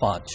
5।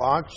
5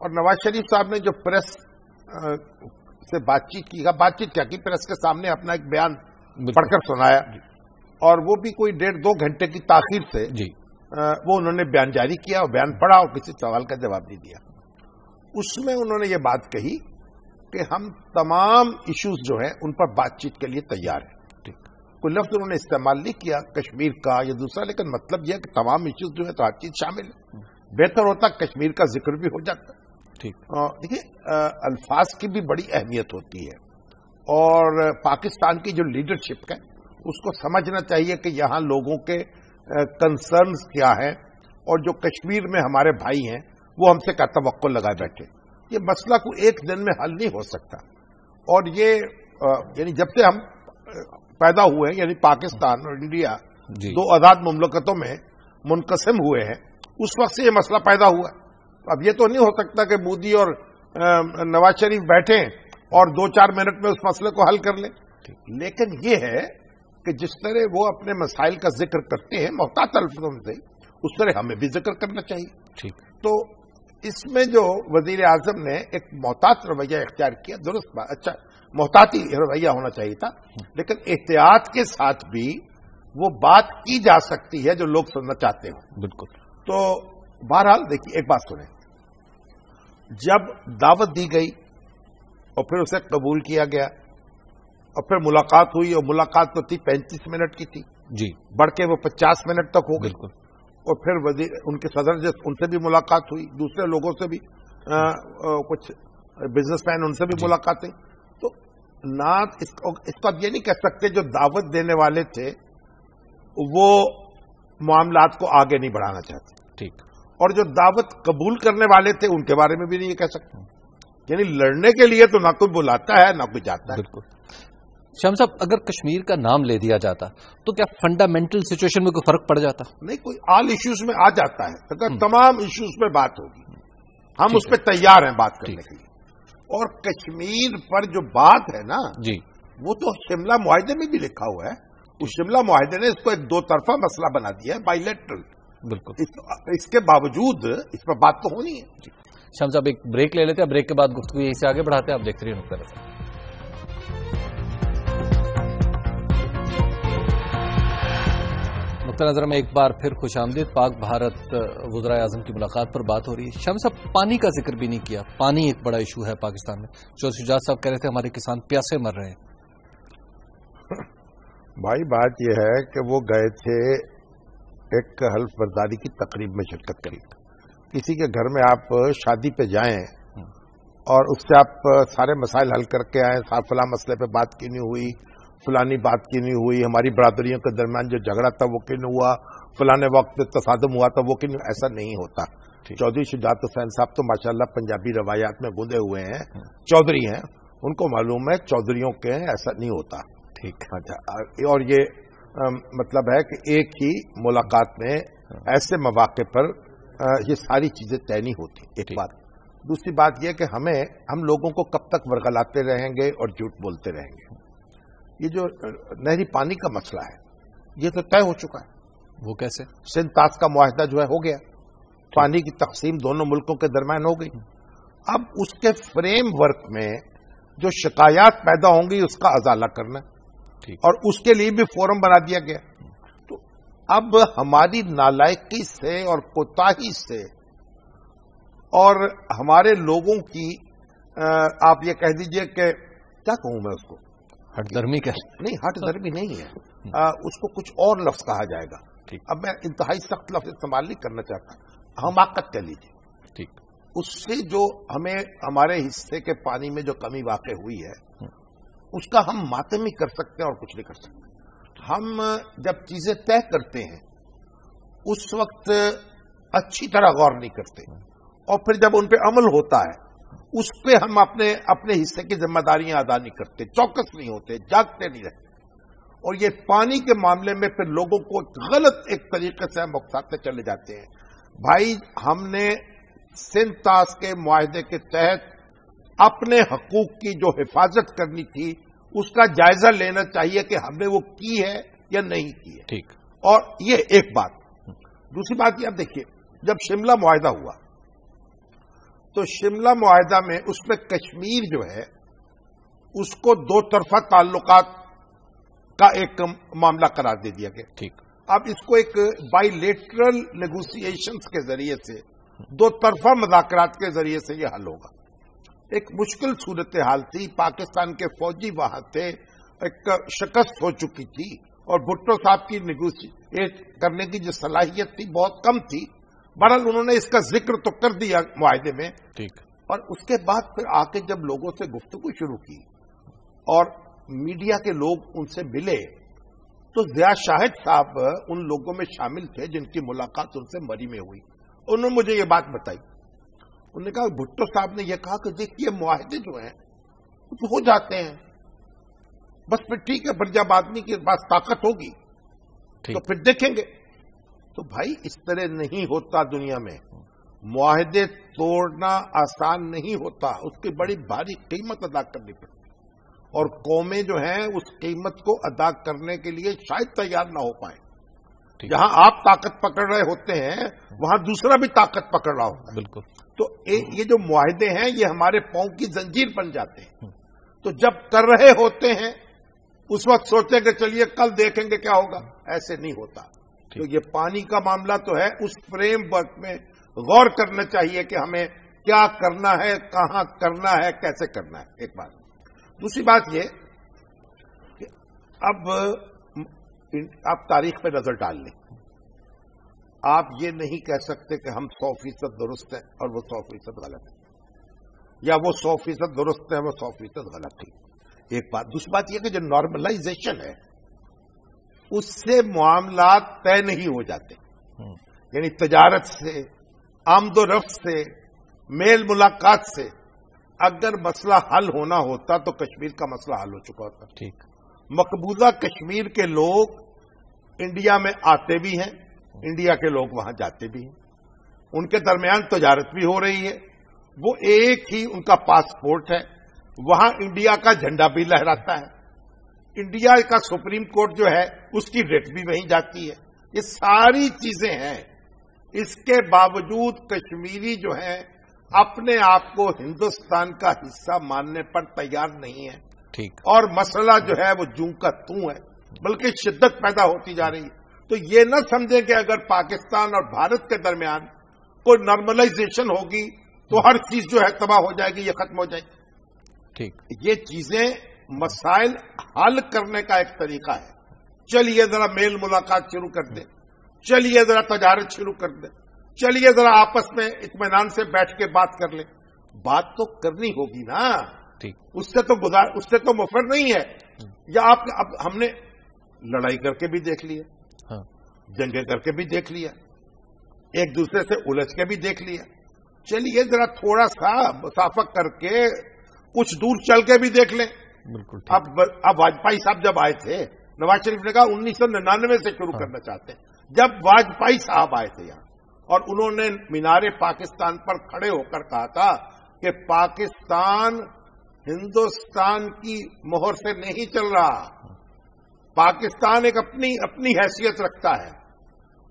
اور نواز شریف صاحب نے جو پریس سے بات چیت کیا کی، پریس کے سامنے اپنا ایک بیان پڑھ کر سنایا، اور وہ بھی کوئی 1.5-2 گھنٹے کی تاخیر سے وہ انہوں نے بیان جاری کیا اور بیان پڑھا اور کسی سوال کا جواب نہیں دیا۔ اس میں انہوں نے یہ بات کہی کہ ہم تمام ایشوز جو ہیں ان پر بات چیت کے لیے تیار ہیں۔ کوئی لفظ انہوں نے استعمال نہیں کیا کشمیر کا یا دوسرا، لیکن مطلب یہ ہے کہ تمام ایشوز جو ہے تو ہر چیز شامل ہے۔ بہتر ہوتا کشمیر کا ذکر بھی ہو جاتا۔ دیکھیے الفاظ کی بھی بڑی اہمیت ہوتی ہے، اور پاکستان کی جو لیڈرشپ ہے اس کو سمجھنا چاہیے کہ یہاں لوگوں کے کنسرنز کیا ہیں، اور جو کشمیر میں ہمارے بھائی ہیں وہ ہم سے کیا توقع لگائے بیٹھے۔ یہ مسئلہ کو ایک دن میں حل نہیں ہو سکتا، اور یہ یعنی جب سے ہم پیدا ہوئے یعنی پاکستان اور انڈیا 2 آزاد مملکتوں میں منقسم ہوئے ہیں، اس وقت سے یہ مسئلہ پیدا ہوا۔ اب یہ تو نہیں ہو سکتا کہ مودی اور نواز شریف بیٹھیں اور 2-4 منٹ میں اس مسئلے کو حل کر لیں، لیکن یہ ہے کہ جس طرح وہ اپنے مسائل کا ذکر کرتے ہیں محتاط الفاظوں سے، اس طرح ہمیں بھی ذکر کرنا چاہیے۔ تو اس میں جو وزیر اعظم نے ایک محتاط رویہ اختیار کیا، درست بات، اچھا محتاطی رویہ ہونا چاہیے تھا، لیکن احتیاط کے ساتھ بھی وہ بات کی جا سکتی ہے جو لوگ سننا چاہتے ہوں۔ بالکل۔ تو بہرحال دیکھیے ایک بات سنیں، جب دعوت دی گئی اور پھر اسے قبول کیا گیا اور پھر ملاقات ہوئی، اور ملاقات تو تھی 35 منٹ کی تھی، بڑھ کے وہ 50 منٹ تک ہو گئی، اور پھر ان کے صدر ان سے بھی ملاقات ہوئی، دوسرے لوگوں سے بھی، کچھ بزنس مین ان سے بھی ملاقاتیں۔ تو نہ اس کو اب یہ نہیں کہہ سکتے جو دعوت دینے والے تھے وہ معاملات کو آگے نہیں بڑھانا چاہتے، ٹھیک، اور جو دعوت قبول کرنے والے تھے ان کے بارے میں بھی نہیں یہ کہہ سکتے۔ یعنی لڑنے کے لیے تو نہ کوئی بلاتا ہے نہ کوئی جاتا ہے۔ بالکل۔ شام صاحب، اگر کشمیر کا نام لے دیا جاتا تو کیا فنڈامنٹل سچویشن میں کوئی فرق پڑ جاتا؟ نہیں، کوئی آل ایشوز میں آ جاتا ہے، اگر تمام ایشوز پہ بات ہوگی ہم اس پہ تیار ہیں بات کرنے کے لیے۔ اور کشمیر پر جو بات ہے نا وہ تو شملہ معاہدے میں بھی لکھا ہوا ہے، اس شملہ معاہدے نے اس کو ایک 2 طرفہ مسئلہ بنا دیا ہے، بائی لیٹرل۔ بالکل۔ اس کے باوجود اس پر بات تو ہونی ہے۔ شام صاحب ایک بریک لے لیتے ہیں، بریک کے بعد گفتگو یہیں سے آگے بڑھاتے ہیں۔ آپ دیکھتے رہیے نقطہ نظر۔ نقطہ نظر میں ایک بار پھر خوش آمدید۔ پاک بھارت وزرائے اعظم کی ملاقات پر بات ہو رہی ہے۔ شام صاحب پانی کا ذکر بھی نہیں کیا، پانی ایک بڑا ایشو ہے پاکستان میں۔ جو شجاعت صاحب کہہ رہے تھے ہمارے کسان پیاسے مر رہے ہیں۔ بھائی بات یہ ہے کہ وہ گئے تھے ایک حلف برداری کی تقریب میں شرکت کری۔ کسی کے گھر میں آپ شادی پہ جائیں اور اس سے آپ سارے مسائل حل کر کے آئیں، فلاں مسئلے پہ بات کی نہیں ہوئی، فلانی بات کی نہیں ہوئی، ہماری برادریوں کے درمیان جو جھگڑا تھا وہ کیوں نہیں ہوا، فلانے وقت تصادم ہوا تھا وہ کیوں نہیں، ایسا نہیں ہوتا۔ چودھری شجاعت حسین صاحب تو ماشاءاللہ پنجابی روایات میں گندے ہوئے ہیں، چودھری ہیں، ان کو معلوم ہے چودھریوں کے ہیں، ایسا نہیں ہوتا۔ ٹھیک۔ اور یہ مطلب ہے کہ ایک ہی ملاقات میں ایسے مواقع پر یہ ساری چیزیں طے نہیں ہوتی، ایک بات۔ دوسری بات یہ کہ ہم لوگوں کو کب تک ورغلاتے رہیں گے اور جھوٹ بولتے رہیں گے۔ یہ جو نہری پانی کا مسئلہ ہے یہ تو طے ہو چکا ہے۔ وہ کیسے؟ سندھ طاس کا معاہدہ جو ہے ہو گیا، پانی کی تقسیم دونوں ملکوں کے درمیان ہو گئی۔ اب اس کے فریم ورک میں جو شکایات پیدا ہوں گی اس کا ازالہ کرنا، اور اس کے لیے بھی فورم بنا دیا گیا۔ تو اب ہماری نالائقی سے اور کوتاہی سے اور ہمارے لوگوں کی آپ یہ کہہ دیجئے کہ کیا کہوں میں اس کو، ہٹ درمی کا نہیں، ہٹ درمی نہیں ہے، اس کو کچھ اور لفظ کہا جائے گا۔ اب میں انتہائی سخت لفظ استعمال نہیں کرنا چاہتا، حماقت کہہ لیجیے۔ ٹھیک۔ اس سے جو ہمیں ہمارے حصے کے پانی میں جو کمی واقع ہوئی ہے اس کا ہم ماتم ہی کر سکتے ہیں اور کچھ نہیں کر سکتے۔ ہم جب چیزیں طے کرتے ہیں اس وقت اچھی طرح غور نہیں کرتے، اور پھر جب ان پہ عمل ہوتا ہے اس پہ ہم اپنے حصے کی ذمہ داریاں ادا نہیں کرتے، چوکس نہیں ہوتے، جاگتے نہیں رہتے، اور یہ پانی کے معاملے میں پھر لوگوں کو غلط ایک طریقے سے ہم اکساتے چلے جاتے ہیں۔ بھائی ہم نے سندھ طاس کے معاہدے کے تحت اپنے حقوق کی جو حفاظت کرنی تھی اس کا جائزہ لینا چاہیے کہ ہم نے وہ کی ہے یا نہیں کی ہے۔ ٹھیک۔ اور یہ ایک بات۔ دوسری بات یہ آپ دیکھیے، جب شملہ معاہدہ ہوا تو شملہ معاہدہ میں اس میں کشمیر جو ہے اس کو دو طرفہ تعلقات کا ایک معاملہ قرار دے دیا گیا. ٹھیک. اب اس کو ایک بائی لیٹرل نیگوسیشنز کے ذریعے سے دو طرفہ مذاکرات کے ذریعے سے یہ حل ہوگا. ایک مشکل صورتحال تھی، پاکستان کے فوجی وہاں تھے، ایک شکست ہو چکی تھی اور بھٹو صاحب کی نیگوشیٹ کرنے کی جو صلاحیت تھی بہت کم تھی. بہرحال انہوں نے اس کا ذکر تو کر دیا معاہدے میں. ٹھیک. اور اس کے بعد پھر آ کے جب لوگوں سے گفتگو شروع کی اور میڈیا کے لوگ ان سے ملے تو ضیاء شاہد صاحب ان لوگوں میں شامل تھے جن کی ملاقات ان سے مری میں ہوئی. انہوں نے مجھے یہ بات بتائی. انہوں نے کہا بھٹو صاحب نے یہ کہا کہ دیکھیے معاہدے جو ہیں وہ ہو جاتے ہیں، بس پھر ٹھیک ہے، پر جب آدمی کے پاس طاقت ہوگی تو پھر دیکھیں گے. تو بھائی اس طرح نہیں ہوتا دنیا میں. معاہدے توڑنا آسان نہیں ہوتا، اس کی بڑی بھاری قیمت ادا کرنی پڑتی اور قومیں جو ہیں اس قیمت کو ادا کرنے کے لیے شاید تیار نہ ہو پائیں. جہاں آپ طاقت پکڑ رہے ہوتے ہیں وہاں دوسرا بھی طاقت پکڑ رہا ہوتا ہے. بالکل. تو یہ جو معاہدے ہیں یہ ہمارے پاؤں کی زنجیر بن جاتے ہیں. تو جب کر رہے ہوتے ہیں اس وقت سوچیں کہ چلیے کل دیکھیں گے کیا ہوگا. ایسے نہیں ہوتا. تو یہ پانی کا معاملہ تو ہے، اس فریم ورک میں غور کرنا چاہیے کہ ہمیں کیا کرنا ہے، کہاں کرنا ہے، کیسے کرنا ہے. ایک بات. دوسری بات یہ کہ اب آپ تاریخ پہ نظر ڈال لیں. آپ یہ نہیں کہہ سکتے کہ ہم 100% درست ہیں اور وہ 100% غلط ہے، یا وہ 100% درست ہے وہ 100% غلط ہے. ایک بات. دوسری بات یہ کہ جو نارملائزیشن ہے اس سے معاملات طے نہیں ہو جاتے. یعنی تجارت سے، آمد و رفت سے، میل ملاقات سے اگر مسئلہ حل ہونا ہوتا تو کشمیر کا مسئلہ حل ہو چکا ہوتا. ٹھیک. مقبوضہ کشمیر کے لوگ انڈیا میں آتے بھی ہیں، انڈیا کے لوگ وہاں جاتے بھی ہیں، ان کے درمیان تجارت بھی ہو رہی ہے. وہ ایک ہی ان کا پاسپورٹ ہے، وہاں انڈیا کا جھنڈا بھی لہراتا ہے، انڈیا کا سپریم کورٹ جو ہے اس کی ریٹ بھی وہیں جاتی ہے. یہ ساری چیزیں ہیں. اس کے باوجود کشمیری جو ہیں اپنے آپ کو ہندوستان کا حصہ ماننے پر تیار نہیں ہے. ٹھیک. اور مسئلہ جو ہے وہ جوں کا توں ہے، بلکہ شدت پیدا ہوتی جا رہی ہے. تو یہ نہ سمجھیں کہ اگر پاکستان اور بھارت کے درمیان کوئی نارملائزیشن ہوگی تو ہر چیز جو ہے تباہ ہو جائے گی، یہ ختم ہو جائے گی. ٹھیک. یہ چیزیں مسائل حل کرنے کا ایک طریقہ ہے. چلیے ذرا میل ملاقات شروع کر دیں، چلیے ذرا تجارت شروع کر دیں، چلیے ذرا آپس میں اطمینان سے بیٹھ کے بات کر لیں. بات تو کرنی ہوگی نا. ٹھیک. اس سے تو مفر نہیں ہے. یا آپ اب ہم نے لڑائی کر کے بھی دیکھ لیا، جنگیں کر کے بھی دیکھ لیا، ایک دوسرے سے الجھ کے بھی دیکھ لیا. چلیے ذرا تھوڑا سا مسافہ کر کے کچھ دور چل کے بھی دیکھ لیں. بالکل. اب واجپئی صاحب جب آئے تھے، نواز شریف نے کہا 1999 سے شروع کرنا چاہتے ہیں. جب واجپئی صاحب آئے تھے یہاں اور انہوں نے مینار پاکستان پر کھڑے ہو کر کہا تھا کہ پاکستان ہندوستان کی مہر سے نہیں چل رہا، پاکستان ایک اپنی حیثیت رکھتا ہے.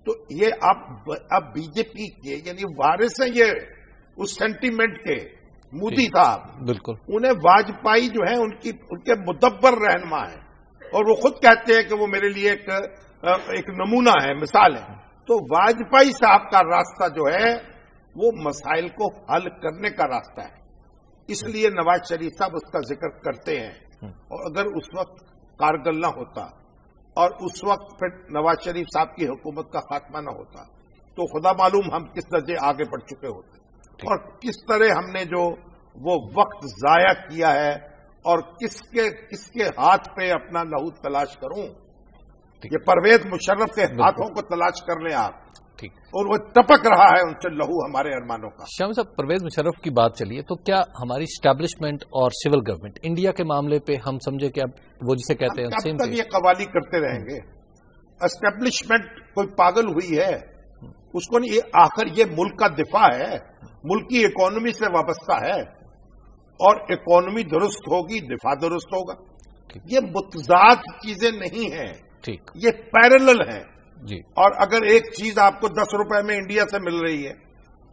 تو یہ اب بی جے پی کے یعنی وارث ہیں یہ اس سینٹیمنٹ کے. مودی صاحب بالکل انہیں واجپئی جو ہے ان کے مدبر رہنما ہیں اور وہ خود کہتے ہیں کہ وہ میرے لیے ایک نمونہ ہے، مثال ہے. تو واجپئی صاحب کا راستہ جو ہے وہ مسائل کو حل کرنے کا راستہ ہے. اس لیے نواز شریف صاحب اس کا ذکر کرتے ہیں. اور اگر اس وقت کارگل نہ ہوتا اور اس وقت پھر نواز شریف صاحب کی حکومت کا خاتمہ نہ ہوتا تو خدا معلوم ہم کس درجے آگے بڑھ چکے ہوتے اور کس طرح ہم نے جو وہ وقت ضائع کیا ہے اور کس کے ہاتھ پہ اپنا لہو تلاش کروں. یہ پرویز مشرف کے ہاتھوں کو تلاش کر لیں آپ. ٹھیک. اور وہ ٹپک رہا ہے ان سے لہو ہمارے ارمانوں کا. شاہ صاحب پرویز مشرف کی بات چلیے تو کیا ہماری اسٹیبلشمنٹ اور سول گورنمنٹ انڈیا کے معاملے پہ ہم سمجھے کہ اب وہ جسے کہتے ہیں اب تک یہ قوالی کرتے رہیں گے. اسٹیبلشمنٹ کوئی پاگل ہوئی ہے اس کو نہیں. آخر یہ ملک کا دفاع ہے، ملک کی اکانومی سے وابستہ ہے اور اکانومی درست ہوگی دفاع درست ہوگا. یہ متضاد چیزیں نہیں ہیں. ٹھیک. یہ پیرلل ہیں. جی. اور اگر ایک چیز آپ کو 10 روپے میں انڈیا سے مل رہی ہے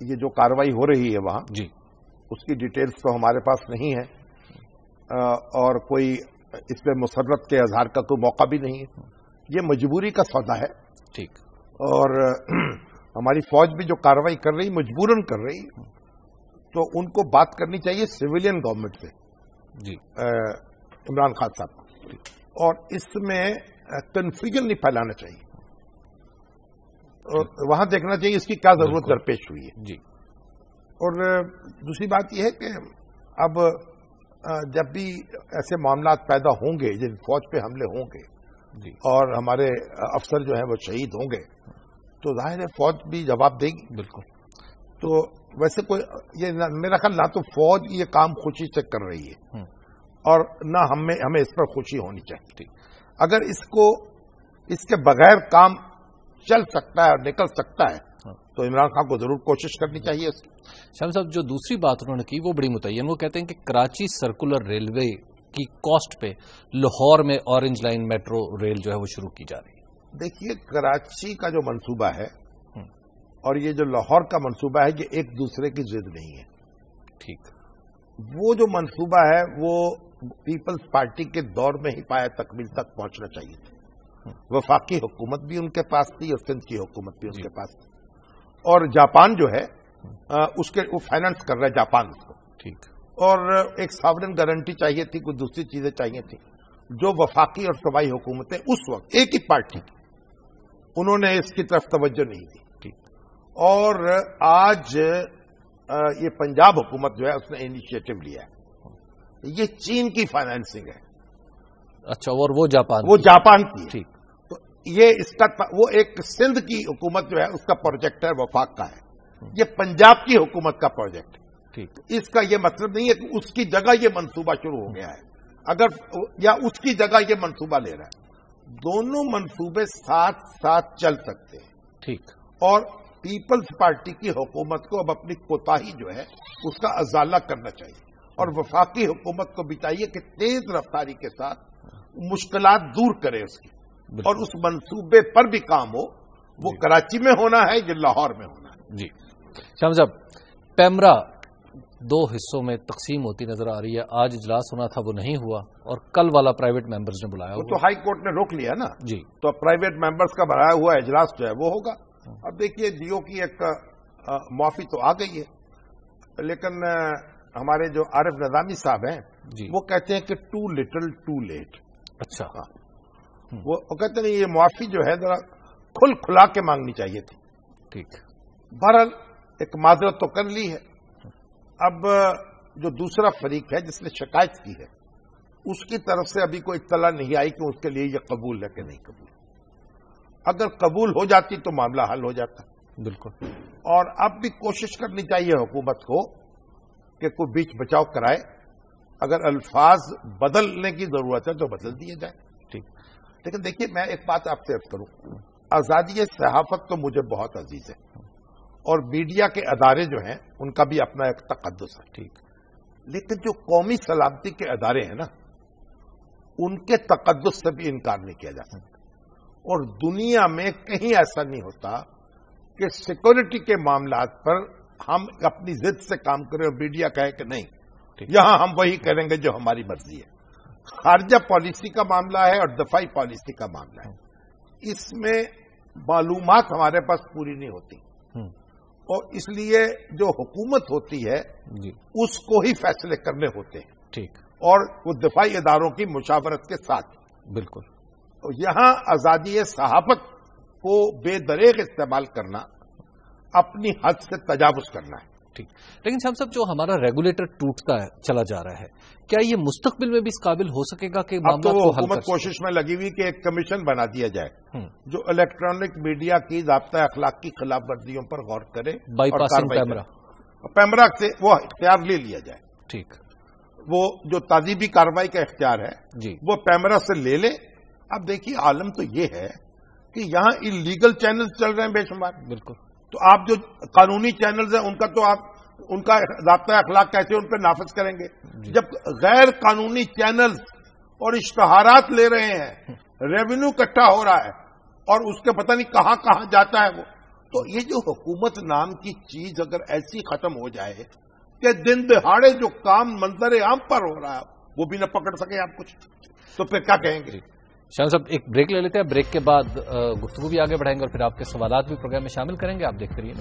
یہ جو کارروائی ہو رہی ہے وہاں جی اس کی ڈیٹیلز تو ہمارے پاس نہیں ہے اور کوئی اس پہ مسرت کے اظہار کا کوئی موقع بھی نہیں ہے. یہ مجبوری کا سودا ہے. ٹھیک. اور ہماری فوج بھی جو کارروائی کر رہی مجبوراً کر رہی تو ان کو بات کرنی چاہیے سویلین گورنمنٹ سے جی عمران خان صاحب اور اس میں کنفیوژن نہیں پھیلانا چاہیے اور وہاں دیکھنا چاہیے اس کی کیا ضرورت درپیش ہوئی ہے. جی. اور دوسری بات یہ ہے کہ اب جب بھی ایسے معاملات پیدا ہوں گے جن فوج پہ حملے ہوں گے جی اور ہمارے افسر جو ہیں وہ شہید ہوں گے تو ظاہر ہے فوج بھی جواب دے گی. بالکل. تو ویسے کوئی یہ میرا خیال نہ تو فوج یہ کام خوشی سے کر رہی ہے اور نہ ہمیں اس پر خوشی ہونی چاہیے. اگر اس کے بغیر کام چل سکتا ہے اور نکل سکتا ہے تو عمران خان کو ضرور کوشش کرنی چاہیے. شاہ صاحب جو دوسری بات انہوں نے کی وہ بڑی متعین. وہ کہتے ہیں کہ کراچی سرکولر ریلوے کی کاسٹ پہ لاہور میں اورنج لائن میٹرو ریل جو ہے وہ شروع کی جا رہی ہے. دیکھیے کراچی کا جو منصوبہ ہے اور یہ جو لاہور کا منصوبہ ہے یہ ایک دوسرے کی ضد نہیں ہے. ٹھیک. وہ جو منصوبہ ہے وہ پیپلز پارٹی کے دور میں ہی پایا تکمیل تک پہنچنا چاہیے تھا. وفاقی حکومت بھی ان کے پاس تھی اور سندھ کی حکومت بھی ان کے پاس تھی اور جاپان جو ہے وہ فائنانس کر رہا ہے جاپان اس کو. ٹھیک. اور ایک ساورن گارنٹی چاہیے تھی کچھ دوسری چیزیں چاہیے تھیں جو وفاقی اور صوبائی حکومتیں اس وقت ایک ہی پارٹی کی انہوں نے اس کی طرف توجہ نہیں دی. اور آج یہ پنجاب حکومت جو ہے اس نے انیشیٹو لیا ہے. یہ چین کی فائنانسنگ ہے. اچھا. اور وہ جاپان کی. ٹھیک. تو یہ اس کا وہ ایک سندھ کی حکومت جو ہے اس کا پروجیکٹ ہے وفاق کا ہے. یہ پنجاب کی حکومت کا پروجیکٹ ہے. ٹھیک. اس کا یہ مطلب نہیں ہے کہ اس کی جگہ یہ منصوبہ شروع ہو گیا ہے اگر یا اس کی جگہ یہ منصوبہ لے رہا ہے. دونوں منصوبے ساتھ ساتھ چل سکتے ہیں. ٹھیک. اور پیپلز پارٹی کی حکومت کو اب اپنی کوتاہی جو ہے اس کا ازالہ کرنا چاہیے اور وفاقی حکومت کو بھی چاہیے کہ تیز رفتاری کے ساتھ مشکلات دور کرے اس کی اور اس منصوبے پر بھی کام ہو. وہ کراچی میں ہونا ہے یا لاہور میں ہونا ہے. جی. شاہ صاحب پیمرا 2 حصوں میں تقسیم ہوتی نظر آ رہی ہے. آج اجلاس ہونا تھا وہ نہیں ہوا اور کل والا پرائیویٹ ممبرز نے بلایا. وہ تو ہائی کورٹ نے روک لیا نا. جی. تو پرائیویٹ ممبرز کا بڑھایا ہوا اجلاس جو ہے وہ ہوگا. اب دیکھیے ڈیو کی ایک معافی تو آ گئی ہے لیکن ہمارے جو عارف نظامی صاحب ہیں وہ کہتے ہیں کہ ٹو لٹل ٹو لیٹ. اچھا. وہ کہتے ہیں یہ معافی جو ہے ذرا کھل کھلا کے مانگنی چاہیے تھی. ٹھیک. بہرحال ایک معذرت تو کر لی ہے. اب جو دوسرا فریق ہے جس نے شکایت کی ہے اس کی طرف سے ابھی کوئی اطلاع نہیں آئی کہ اس کے لیے یہ قبول ہے کہ نہیں قبول. اگر قبول ہو جاتی تو معاملہ حل ہو جاتا. بالکل. اور اب بھی کوشش کرنی چاہیے حکومت کو کہ کوئی بیچ بچاؤ کرائے. اگر الفاظ بدلنے کی ضرورت ہے تو بدل دیے جائے. ٹھیک. لیکن دیکھیے میں ایک بات آپ سے عرض کروں. آزادی صحافت تو مجھے بہت عزیز ہے اور میڈیا کے ادارے جو ہیں ان کا بھی اپنا ایک تقدس ہے. ٹھیک. لیکن جو قومی سلامتی کے ادارے ہیں نا ان کے تقدس سے بھی انکار نہیں کیا جا سکتا. اور دنیا میں کہیں ایسا نہیں ہوتا کہ سیکورٹی کے معاملات پر ہم اپنی ضد سے کام کریں اور میڈیا کہے کہ نہیں یہاں ہم وہی کریں گے جو ہماری مرضی ہے. خارجہ پالیسی کا معاملہ ہے اور دفاعی پالیسی کا معاملہ ہے. اس میں معلومات ہمارے پاس پوری نہیں ہوتی اور اس لیے جو حکومت ہوتی ہے اس کو ہی فیصلے کرنے ہوتے ہیں. ٹھیک. اور وہ دفاعی اداروں کی مشاورت کے ساتھ. بالکل. یہاں آزادی صحافت کو بے دریغ استعمال کرنا اپنی حد سے تجاوز کرنا ہے. ٹھیک. لیکن صاحب جو ہمارا ریگولیٹر ٹوٹتا ہے چلا جا رہا ہے کیا یہ مستقبل میں بھی اس قابل ہو سکے گا کہ اب تو وہ حکومت کوشش میں لگی ہوئی کہ ایک کمیشن بنا دیا جائے جو الیکٹرانک میڈیا کی ضابطۂ اخلاق کی خلاف ورزیوں پر غور کرے. بائی پاسنگ پیمرا سے وہ اختیار لے لیا جائے. ٹھیک. وہ جو تعزیبی کارروائی کا اختیار ہے جی وہ پیمرا سے لے لے. اب دیکھیے عالم تو یہ ہے کہ یہاں انلیگل چینلز چل رہے ہیں بے شمار. بالکل. تو آپ جو قانونی چینلز ہیں ان کا تو آپ ان کا ضابطۂ اخلاق کیسے ان پہ نافذ کریں گے جب غیر قانونی چینلز اور اشتہارات لے رہے ہیں ریونیو اکٹھا ہو رہا ہے اور اس کے پتہ نہیں کہاں کہاں جاتا ہے وہ. تو یہ جو حکومت نام کی چیز اگر ایسی ختم ہو جائے کہ دن دہاڑے جو کام منظر عام پر ہو رہا ہے وہ بھی نہ پکڑ سکے آپ کچھ، تو پھر کیا کہیں گے؟ شاہ صاحب ایک بریک لے لیتے ہیں، بریک کے بعد گفتگو بھی آگے بڑھائیں گے اور پھر آپ کے سوالات بھی پروگرام میں شامل کریں گے. آپ دیکھتے رہیے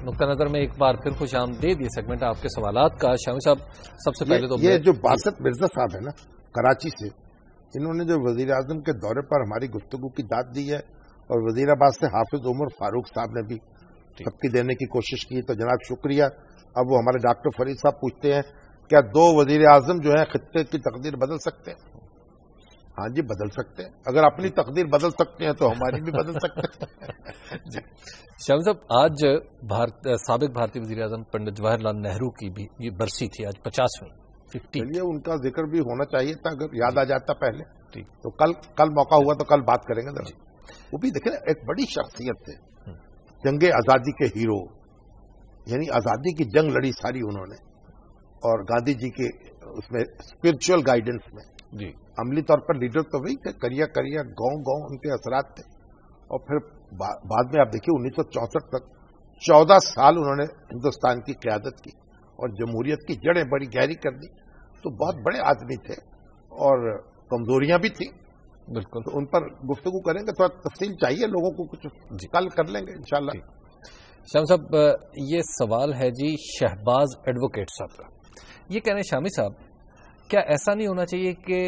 نقطہ نظر میں ایک بار پھر خوش آمدید. یہ سیگمنٹ آپ کے سوالات کا. شامی صاحب سب سے پہلے تو یہ جو باسط مرزا صاحب ہے نا کراچی سے، انہوں نے جو وزیر اعظم کے دورے پر ہماری گفتگو کی داد دی ہے، اور وزیر آباد سے حافظ عمر فاروق صاحب نے بھی تھپکی دینے کی کوشش کی، تو جناب شکریہ. اب وہ ہمارے ڈاکٹر فرید صاحب پوچھتے ہیں کیا 2 وزیر اعظم جو ہیں خطے کی تقدیر بدل سکتے ہیں؟ ہاں جی بدل سکتے ہیں. اگر اپنی تقدیر بدل سکتے ہیں تو ہماری بھی بدل سکتے ہیں. شامی صاحب آج سابق بھارتی وزیر اعظم پنڈت جواہر لال نہرو کی بھی یہ برسی تھی، آج 50ویں. چلیے ان کا ذکر بھی ہونا چاہیے تھا، اگر یاد آ جاتا پہلے تو کل موقع ہوا تو کل بات کریں گے. وہ بھی دیکھیں ایک بڑی شخصیت تھے، جنگ آزادی کے ہیرو، یعنی آزادی کی جنگ لڑی ساری انہوں نے، اور گاندھی جی کے اس میں اسپرچل گائیڈنس میں جی عملی طور پر لیڈر تو وہی تھے، کریا گاؤں ان کے اثرات تھے. اور پھر بعد میں آپ دیکھیے 1964 تک 14 سال انہوں نے ہندوستان کی قیادت کی اور جمہوریت کی جڑیں بڑی گہری کر دی. تو بہت بڑے آدمی تھے اور کمزوریاں بھی تھیں. بالکل. تو ان پر گفتگو کریں گے، تھوڑا تفصیل چاہیے لوگوں کو، کچھ کل کر لیں گے انشاءاللہ. شامی صاحب یہ سوال ہے جی شہباز ایڈوکیٹ صاحب کا. یہ کہہ رہے ہیں شامی صاحب کیا ایسا نہیں ہونا چاہیے کہ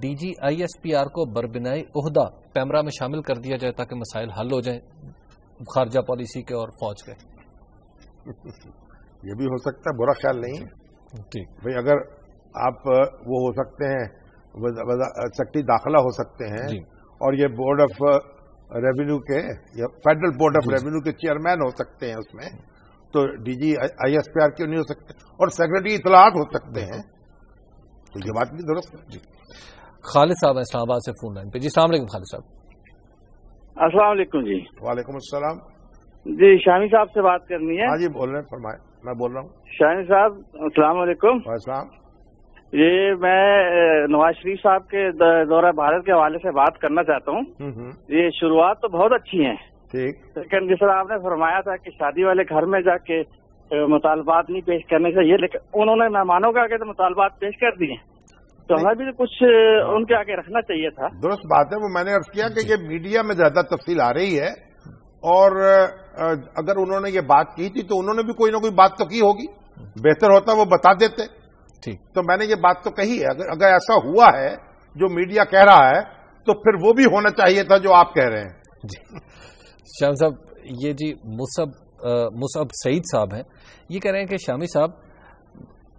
D G I S P R کو بربنائی عہدہ پیمرا میں شامل کر دیا جائے تاکہ مسائل حل ہو جائیں خارجہ پالیسی کے اور فوج کے؟ یہ بھی ہو سکتا ہے، برا خیال نہیں ہے. بھائی اگر آپ وہ ہو سکتے ہیں، سیکٹری داخلہ ہو سکتے ہیں اور یہ بورڈ آف ریونیو کے یا فیڈرل بورڈ آف ریونیو کے چیئرمین ہو سکتے ہیں اس میں، تو D G I S P R کیوں نہیں ہو سکتے؟ اور سیکرٹری اطلاعات ہو سکتے ہیں. تو یہ بات بھی درست ہے. خالد صاحب اسلام آباد سے فون لائن پہ. جی السلام علیکم خالد صاحب. السلام علیکم. جی وعلیکم السلام. جی شامی صاحب سے بات کرنی ہے. ہاں جی بول رہے ہیں، فرمائیں. میں بول رہا ہوں. شامی صاحب السلام علیکم. السلام. یہ میں نواز شریف صاحب کے دورہ بھارت کے حوالے سے بات کرنا چاہتا ہوں. یہ شروعات تو بہت اچھی ہیں، ٹھیک، لیکن جس طرح آپ نے فرمایا تھا کہ شادی والے گھر میں جا کے مطالبات نہیں پیش کرنے چاہیے، لیکن انہوں نے مہمانوں کے آگے تو مطالبات پیش کر دیے، تو ہمیں بھی کچھ ان کے آگے رکھنا چاہیے تھا. درست بات ہے. وہ میں نے عرض کیا کہ یہ میڈیا میں زیادہ تفصیل آ رہی ہے، اور اگر انہوں نے یہ بات کی تھی تو انہوں نے بھی کوئی نہ کوئی بات تو کی ہوگی. بہتر ہوتا وہ بتا دیتے. ٹھیک، تو میں نے یہ بات تو کہی ہے. اگر ایسا ہوا ہے جو میڈیا کہہ رہا ہے تو پھر وہ بھی ہونا چاہیے تھا جو آپ کہہ رہے ہیں. شامی صاحب یہ جی مصعب سعید صاحب ہیں، یہ کہہ رہے ہیں کہ شامی صاحب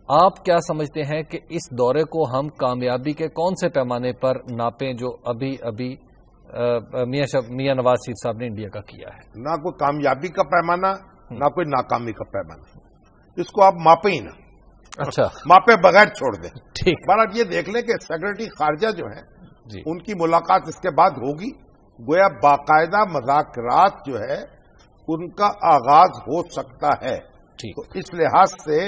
آپ کیا سمجھتے ہیں کہ اس دورے کو ہم کامیابی کے کون سے پیمانے پر ناپیں جو ابھی میاں نواز شریف صاحب نے انڈیا کا کیا ہے؟ نہ کوئی کامیابی کا پیمانہ، نہ کوئی ناکامی کا پیمانہ. اس کو آپ ماپیں ہی نہ. اچھا، ماپے بغیر چھوڑ دیں. ٹھیک. بہرحال یہ دیکھ لیں کہ سیکرٹری خارجہ جو ہیں جی ان کی ملاقات اس کے بعد ہوگی. گویا باقاعدہ مذاکرات جو ہے ان کا آغاز ہو سکتا ہے. ٹھیک. تو اس لحاظ سے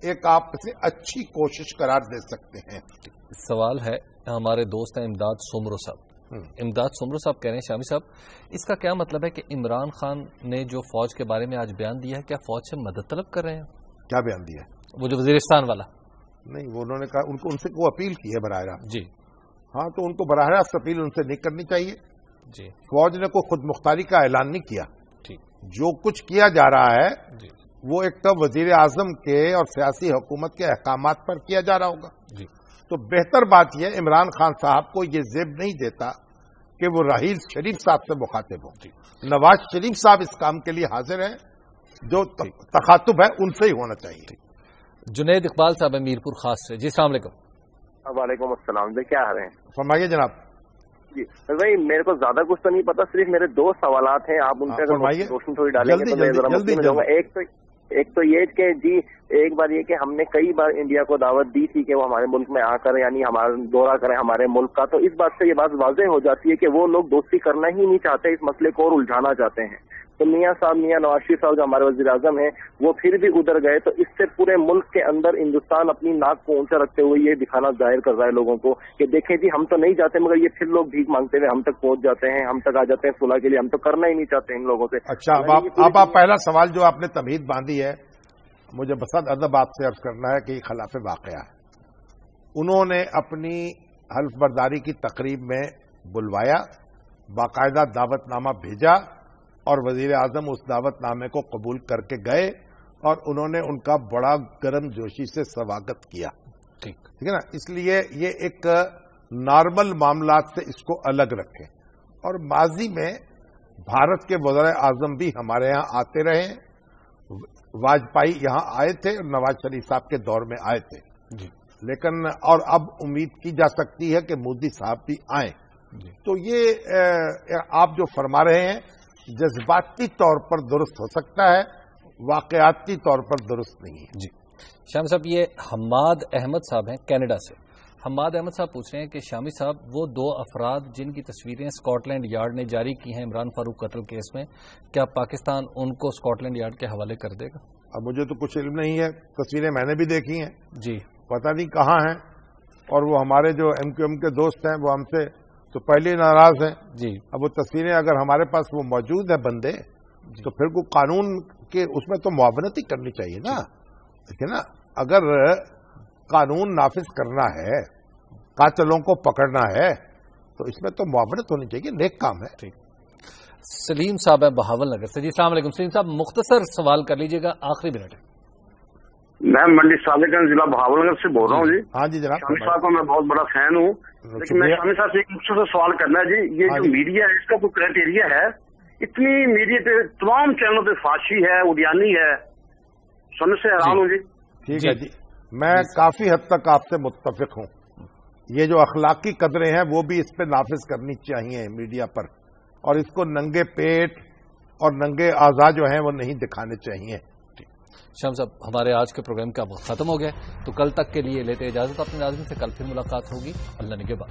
ایک آپ سے اچھی کوشش قرار دے سکتے ہیں. سوال ہے ہمارے دوست ہیں امداد سومرو صاحب. امداد سومرو صاحب کہہ رہے ہیں شامی صاحب اس کا کیا مطلب ہے کہ عمران خان نے جو فوج کے بارے میں آج بیان دیا ہے کیا فوج سے مدد طلب کر رہے ہیں؟ کیا بیان دیا ہے؟ وہ جو وزیرستان والا. نہیں، وہ انہوں نے کہا ان سے وہ اپیل کی ہے براہ راست. جی ہاں، تو ان کو براہ راست اپیل ان سے نہیں کرنی چاہیے. جی فوج نے کوئی خود مختاری کا اعلان نہیں کیا. ٹھیک. جو کچھ کیا جا رہا ہے جی وہ ایک تو وزیر اعظم کے اور سیاسی حکومت کے احکامات پر کیا جا رہا ہوگا. جی تو بہتر بات یہ عمران خان صاحب کو یہ زیب نہیں دیتا کہ وہ راحیل شریف صاحب سے مخاطب ہوں. نواز شریف صاحب اس کام کے لیے حاضر ہیں، جو تخاطب ہے ان سے ہی ہونا چاہیے. جنید اقبال صاحب ہے میرپور خاص سے. جی السلام علیکم. وعلیکم السلام. جی کیا حال ہیں؟ فرمائیے جناب. جی بھائی میرے کو زیادہ کچھ تو نہیں پتا، صرف میرے 2 سوالات ہیں، آپ ان پہ اگر روشنی تھوڑی ڈالیں گے تو میں ذرا مسئلے میں جاؤں گا. ایک تو یہ کہ جی ایک بار یہ کہ ہم نے کئی بار انڈیا کو دعوت دی تھی کہ وہ ہمارے ملک میں آ کر یعنی ہمارا دورہ کریں ہمارے ملک کا، تو اس بات سے یہ بات واضح ہو جاتی ہے کہ وہ لوگ دوستی کرنا ہی نہیں چاہتے، اس مسئلے کو اور الجھانا چاہتے ہیں. تو میاں نواز شریف صاحب جو ہمارے وزیر اعظم ہیں وہ پھر بھی ادھر گئے، تو اس سے پورے ملک کے اندر ہندوستان اپنی ناک کو اونچا رکھتے ہوئے یہ دکھانا ظاہر کر رہا ہے لوگوں کو کہ دیکھیں جی ہم تو نہیں جاتے، مگر یہ پھر لوگ بھیک مانگتے ہوئے ہم تک پہنچ جاتے ہیں، ہم تک آ جاتے ہیں صلح کے لیے، ہم تو کرنا ہی نہیں چاہتے ان لوگوں سے۔ اچھا، اب آپ پہلا سوال جو آپ نے تمہید باندھی ہے، مجھے بسد ادب آپ سے عرض کرنا ہے کہ یہ خلاف واقعہ ہے۔ انہوں نے اپنی حلف برداری کی تقریب میں بلوایا، باقاعدہ دعوت نامہ بھیجا اور وزیر اعظم اس دعوت نامے کو قبول کر کے گئے اور انہوں نے ان کا بڑا گرم جوشی سے سواگت کیا، ٹھیک ہے نا۔ اس لیے یہ ایک نارمل معاملات سے اس کو الگ رکھیں۔ اور ماضی میں بھارت کے وزراء اعظم بھی ہمارے یہاں آتے رہے، واجپئی یہاں آئے تھے اور نواز شریف صاحب کے دور میں آئے تھے جی، لیکن اور اب امید کی جا سکتی ہے کہ مودی صاحب بھی آئیں جی۔ تو یہ آپ جو فرما رہے ہیں جذباتی طور پر درست ہو سکتا ہے، واقعاتی طور پر درست نہیں ہے جی۔ شامی صاحب، یہ حماد احمد صاحب ہیں کینیڈا سے۔ حماد احمد صاحب پوچھ رہے ہیں کہ شامی صاحب وہ 2 افراد جن کی تصویریں اسکاٹ لینڈ یارڈ نے جاری کی ہیں عمران فاروق قتل کیس میں، کیا پاکستان ان کو اسکاٹ لینڈ یارڈ کے حوالے کر دے گا؟ اب مجھے تو کچھ علم نہیں ہے، تصویریں میں نے بھی دیکھی ہیں جی، پتہ نہیں کہاں ہیں، اور وہ ہمارے جو ایم کیو ایم کے دوست ہیں وہ ہم سے تو پہلے ناراض ہیں جی۔ اب وہ تصویریں اگر ہمارے پاس وہ موجود ہیں بندے جی، تو پھر وہ قانون کے اس میں تو معاونت ہی کرنی چاہیے نا، ٹھیک ہے نا۔ اگر قانون نافذ کرنا ہے، قاتلوں کو پکڑنا ہے، تو اس میں تو معاونت ہونی چاہیے، نیک کام ہے۔ ٹھیک، سلیم صاحب ہے بہاول نگر سے۔ جی السلام علیکم سلیم صاحب، مختصر سوال کر لیجیے گا، آخری منٹ ہے۔ میں منڈی صادق گنج ضلع بہاول نگر سے بول رہا ہوں جی۔ ہاں جی جناب، شامی صاحب کو میں بہت بڑا فین ہوں، لیکن میں شامی صاحب سے ایک مختصر سوال کرنا ہے جی، یہ جو میڈیا ہے اس کا کوئی کرائٹیریا ہے؟ اتنی میڈیا پہ تمام چینلوں پہ فحاشی ہے، اڈیانی ہے، سننے سے حیران ہوں جی۔ ٹھیک ہے جی، میں کافی حد تک آپ سے متفق ہوں۔ یہ جو اخلاقی قدریں ہیں وہ بھی اس پہ نافذ کرنی چاہیے میڈیا پر، اور اس کو ننگے پیٹ اور ننگے اعضاء جو ہیں وہ نہیں دکھانے چاہیے۔ شام صاحب، ہمارے آج کے پروگرام کا وقت ختم ہو گیا، تو کل تک کے لیے لیتے اجازت اپنے ناظرین سے، کل پھر ملاقات ہوگی، اللہ نگہبان۔